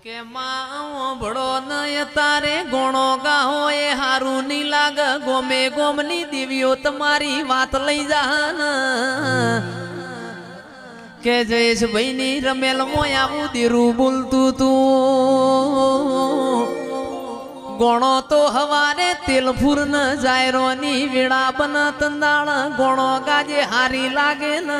કે માં ભળો નય તારે ગોણો ગાહો એ હારું ની લાગ ગોમે ગોમની દેવીઓ તમારી વાત લઈ જા કે જયેશ ભાઈ ની રમેલ મોય આવું દીરું બોલતું તું ગોણો તો હવારે તેલ ફૂર ન જાયરો ની વેળા બન તંદાળ ગોણો ગાજે હારી લાગે ન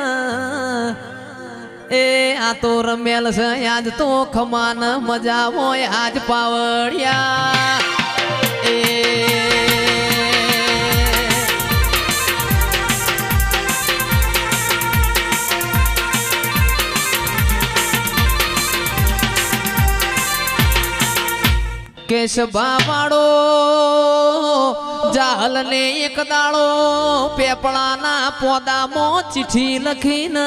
એ આ તો રમેલ છે આજ તો ખમાન મજા હોય આજ પાવડિયા એ કેશભા વાળો જાહલ ને એક દાળો પેપળાના પોદામાં ચિઠ્ઠી લખીને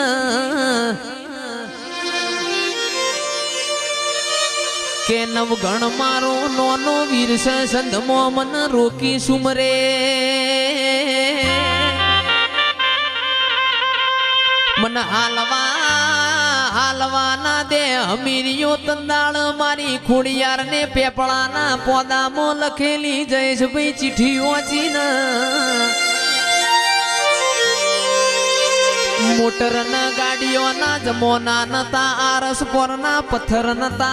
કે નવગણ મારો નોનો વીર છે સંધમો મન રોકી સુમરે મન હાલવાના દે અમીરિયો તંદાળ મારી ખોડિયાર ને પેપળાના પોદામાં લખેલી જયેશભાઈ ચિઠ્ઠી વાંચીને મોટર ના ગાડીઓ ના જમોના નતા આરસ પર ના પથ્થર નતા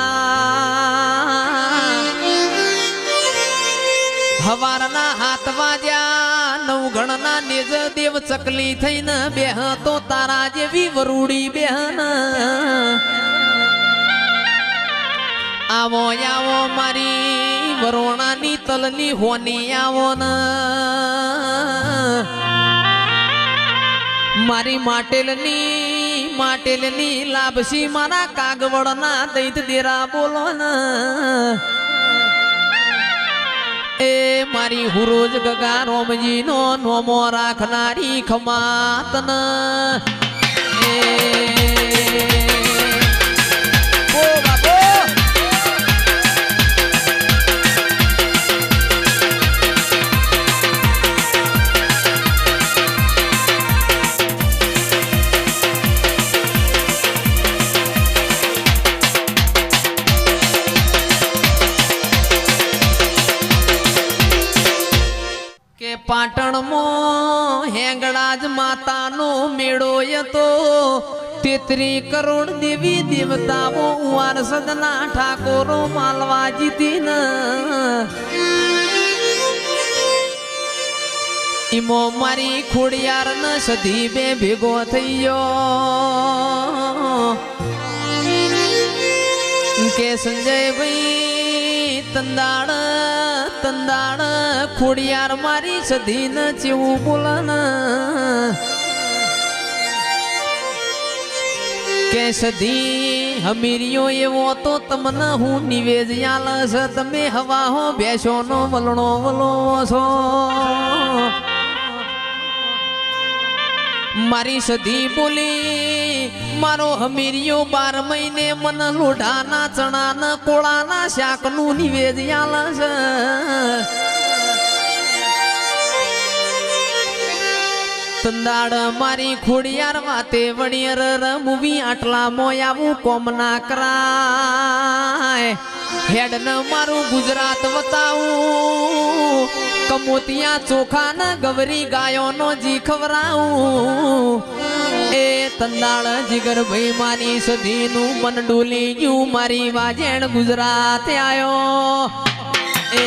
હવારના હાથ વાજ્યા નવગણ ના નેજ દેવ ચકલી થઈને બેહ તો તારા જેવી વરૂડી બેહન આવો આવો મારી વરોણાની તલની હોની આવો ન મારી માટેલની લાભસી મારા કાગવડના દૈત દેરા બોલો ન એ મારી હુરોજ ગગા રોમજી નો નોમો રાખનારી ખમાતન એ પાટણમાં હેંગળાજ માતાનો મેળો તો 33 કરોડ દેવી દેવતાઓ વારસદના ઠાકોરો માલવા જીતી ન ઈમો મારી ખોડિયાર ન સધી બે ભેગો થઈ ગયો કે સંજયભાઈ તંદાળ ખોડિયાર મારી સધી ન જેવું બોલન કે સધી હમીરિયો એવો તો તમને હું નિવેદ યાલ છે તમે હવા હો બેસો નો વલણો વલો છો મારી સધી બોલી મારો હમીરિયો 12 મહિને મન લોઢાના ચણાના કોળાના શાકનું નિવેદ યાલ છે તંદાળ મારી ખોડિયાર વાતે વણિયર રમવી આટલા મોયાવું કોમ ના કરાય હેડ ન મારું ગુજરાત વતાવું કમોતિયા ચોખા ન ગવરી ગાયો નો જી ખવરાવું એ તંદાળ જીગર ભાઈ મારી સધી નું મન ડોલી ગયું મારી વાજેણ ગુજરાત આયો એ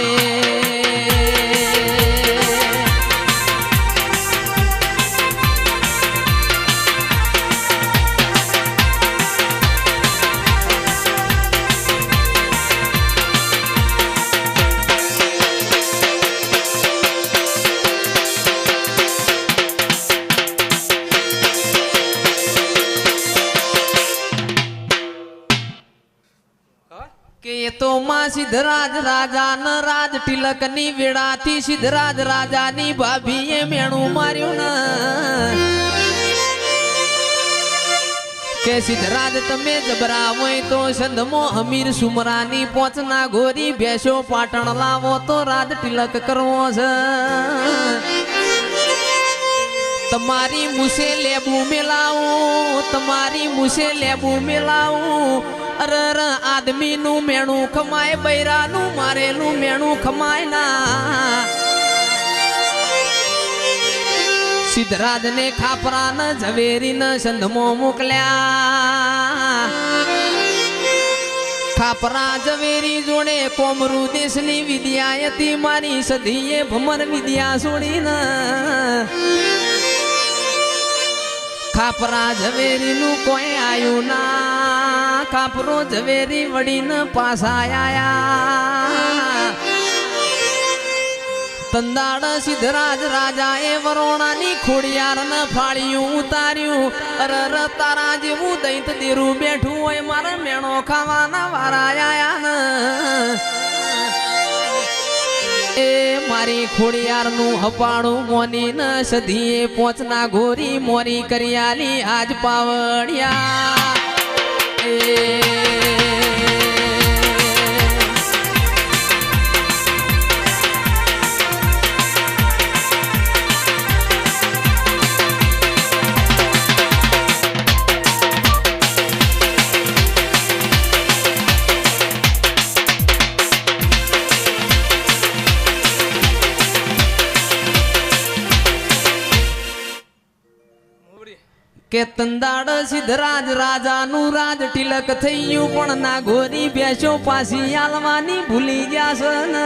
તો માં સિદ્ધરાજ રાજા ન રાજ તિલક ની વેળાથી સિદ્ધરાજ રાજા ની ભાભીએ મેણું માર્યું ન કે સિદ્ધરાજ તમે જબરા હોય તો સંધમો અમીર સુમરાની પોચના ગોરી ભેસો પાટણ લાવો તો રાજ તિલક કરવો છે તમારી મુસે લેબુ મેલાવું અરર આદમી નું મેણું ખમાય બૈરાનું મારેલું મેણું ખમાય ના સિદ્ધરાજ ને ખાપરા ન ઝવેરી ન સંધમો મોકલ્યા ખાપરા ઝવેરી જોડે કોમરૂ દેશની વિદ્યા હતી મારી સધીએ ભમર વિદ્યા છોડીને ખાપરા ઝવેરી નું કોઈ આયું ના ખાપરો ઝવેરી વળીને પાછા આયા તંદાડ સિદ્ધરાજ રાજા એ વરોણાની ખોડિયાર ન ફાળ્યું ઉતાર્યું અરર તારા જેવું દૈત દેરું બેઠું હોય મારા મેણો ખાવાના વારા આયા એ મારી ખોડિયાર નું હપાણું મોની ન સધીએ પોચના ગોરી મોરી કરિયાલી આજ પાવડિયા એ કે તંદાડ સિદ્ધરાજ રાજાનું રાજ તિલક થયું પણ ના ગોરી બેસો પાછી આલવાની ભૂલી ગયા છે ને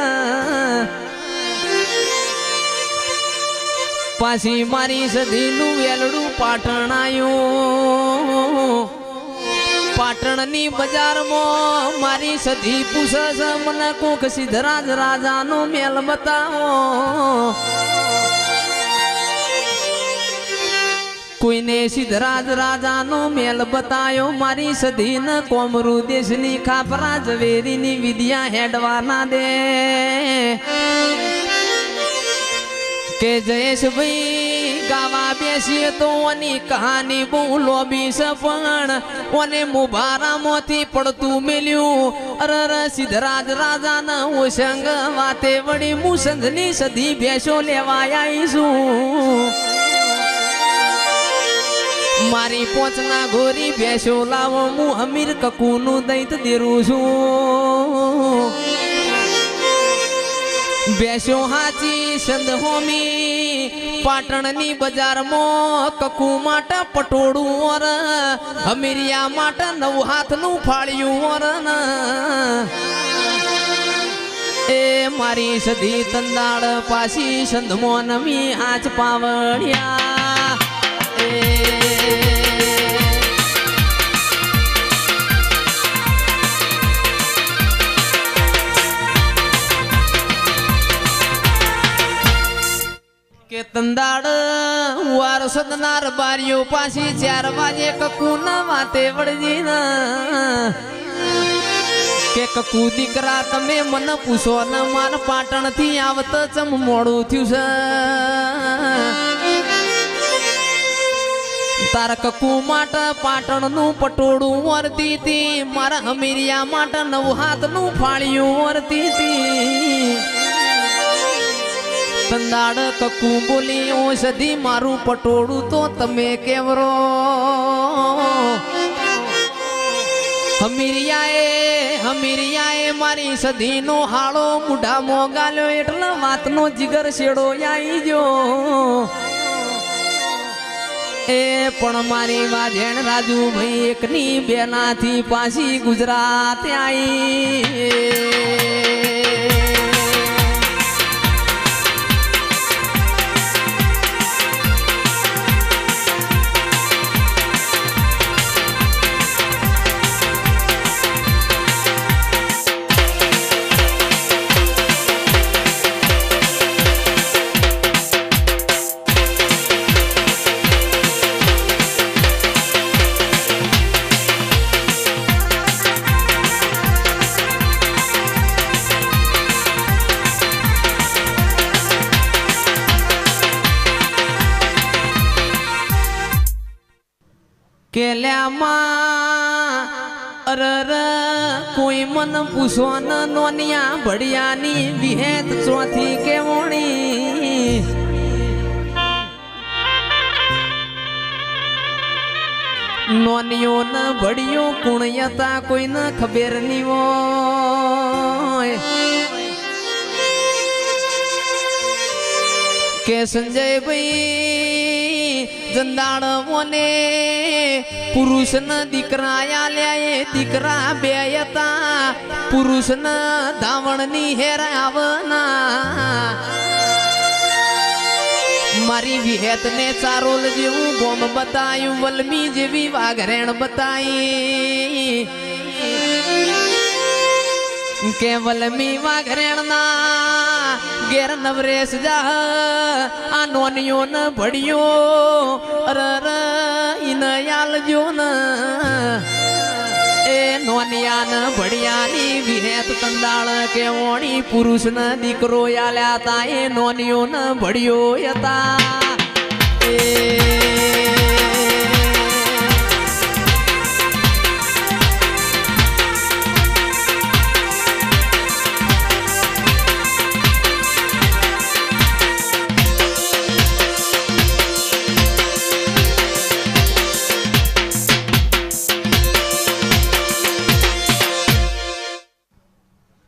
પાછી મારી સધીનું વેલડું પાટણ આયું પાટણની બજારમાં મારી સધી પૂછે છે મને કોક સિદ્ધરાજ રાજાનો મેલ બતાવો કોઈને સિદ્ધરાજ રાજાનો મેલ બતાયો મારી સધી ન કોમરૂ દેશની ખાપરા ઝવેરીની વિદ્યા હેડવાના દે કે જયેશભાઈ ગાવા બેસીએ તો ઓની કહાની બહુ લોબી છે પણ ઓને મુભારામાંથી પડતું મેલ્યું અરર સિદ્ધરાજ રાજાના ઓસંગ વાતે વળી હું સંધની સધી ભેંસો લેવા આવીશું મારી પોચના ગોરી ભેંસો લાવો હું અમીર કકુનું દૈત દેરું છું ભેંસો હાચી સંદ હોમી પાટણની બજારમાં કકુ માટે પટોળું ઓર અમીરિયા માટે નવ હાથનું ફાળ્યું ઓર એ મારી સધી તંદાળ પાછી સંધમો નમી આજ પાવડિયા એ કે તંદાડ વાર સદનાર બારીઓ પાછી 4 વાગે કકુ ના વાતે વળજી ના કે કકુ દીકરા તમે મને પૂછો ને માર પાટણ થી આવત ચમ મોડું થયું છે તાર કકુ માટે પાટણ નું પટોળું વરતી હતી મારા અમીરિયા માટે 9 હાથનું ફાળ્યું વરતી હતી તંદાડ કકુ બોલી ઓ સધી મારું પટોળું તો તમે કેવરો હમીરિયાએ મારી સધીનો હાળો મુઢા મોગાલ્યો એટલે વાતનો જીગર શેડો આવી ગયો એ પણ મારી વાજેણ રાજુભાઈ એકની બેનાથી પાછી ગુજરાત આવી કેલ્યામાં અરર કોઈ મન પૂછો ન નોનિયા ભડિયાની વિહેત ચોથી કેવણી નોનિયો ન ભડિયો કુણયતા કોઈ ન ખબર નહીં હોય કે સંજયભાઈ જંદાળ મોને પુરુષ ન દીકરા આલ્યા દીકરા બે હતા પુરુષ ન ધાવણ ની હેરાવના મારી વિહેત ને ચારોલ જેવું ગોમ બતાયું વલમી જેવી વાઘરેણ બતાઈ કે વલમી વાઘરેણ ના ઘેર નવરેશ જા આ નોનિયો ન ભડિયો અરર ઇનયાલ જો ન એ નોનિયા ન ભડિયાની વિહેત તંદાળ કે ઓણી પુરુષ ન દીકરો આલ્યા તા એ નોનિયો ન ભડિયો હતા એ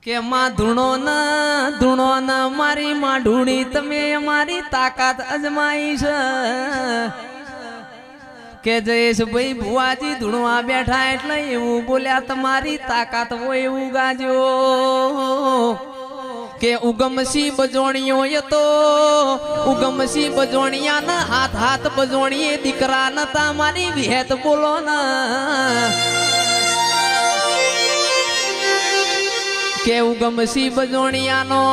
કે માં ધૂણો ન મારી માં ઢૂણી તમે અમારી તાકાત અજમાઈ છે કે જયેશભાઈ ભુવાજી ધૂણવા બેઠા એટલે એવું બોલ્યા તમારી તાકાત હોય એવું ગાજો કે ઉગમસી બજોણીઓ તો ઉગમસી બજોણિયા ના હાથ બજોણીએ દીકરા નતા મારી વિહેત બોલો ના કે ઉગમસી બજોણિયાનો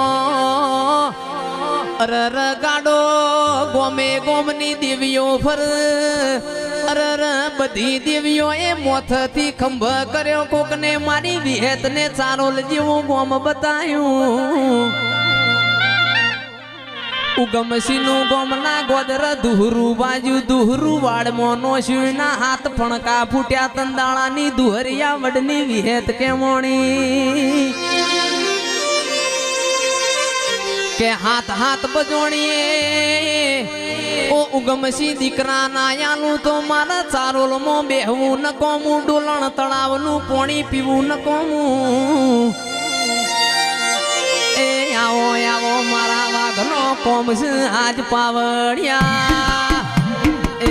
અરર ગાડો ગોમે ગોમની દેવીઓ ફર અરર બધી દેવીઓ એ મોથથી ખંભ કર્યો કોકને મારી વિહેત ને ચારોલ જેવું ગોમ બતાયું ઉગમસી નું ગોમના ગોદર દુહરું બાજુ દુહરું વાડમાં નો શિવના હાથ ફણકા ફૂટ્યા તંદાળાની દુહરિયા વડની વિહેત કેમોણી કે હાથ બજોણીએ ઓ ઉગમસી દીકરા ના યાલું તો મારા ચારોલ માં બેહવું ન કોમું ડોલણ તળાવનું પોણી પીવું ન કોમું એ આવો આવો મારા વાઘનો કોમ છે આજ પાવડિયા એ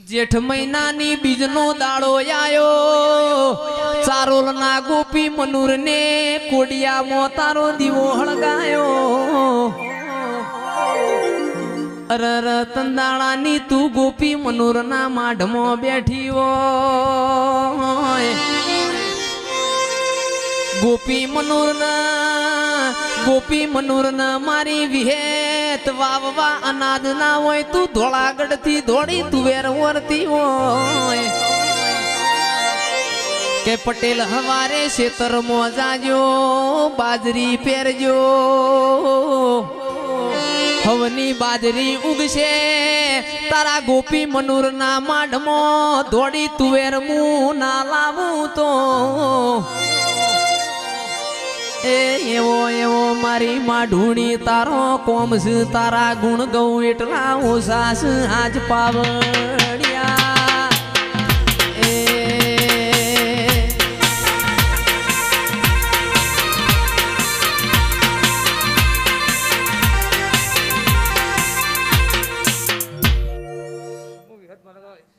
જેઠ મહિનાની બીજનો દાડો આયો ચારોલ ના ગોપી મનુર ને કોડિયામાં તારો દીવો હળગાયો અરર તંદાળાની તું ગોપી મનુર ના માઢમાં બેઠી હોય ગોપી મનુર ના મારી વિહેત વાવવા અનાજ ના હોય તું ધોળાગઢ થી દોડી તુવેર વરતી હોય કે પટેલ હવારે ખેતર માં જાજો બાજરી પહેરજો હવની બાજરી ઉગશે તારા ગોપી મનુર ના માઢમાં દોડી તુવેર મું ના લાવું તો એ એવો મારી માં ઢૂણી તારો કોમ છે તારા ગુણ ગૌ એટલા ઓછા આજ પાવ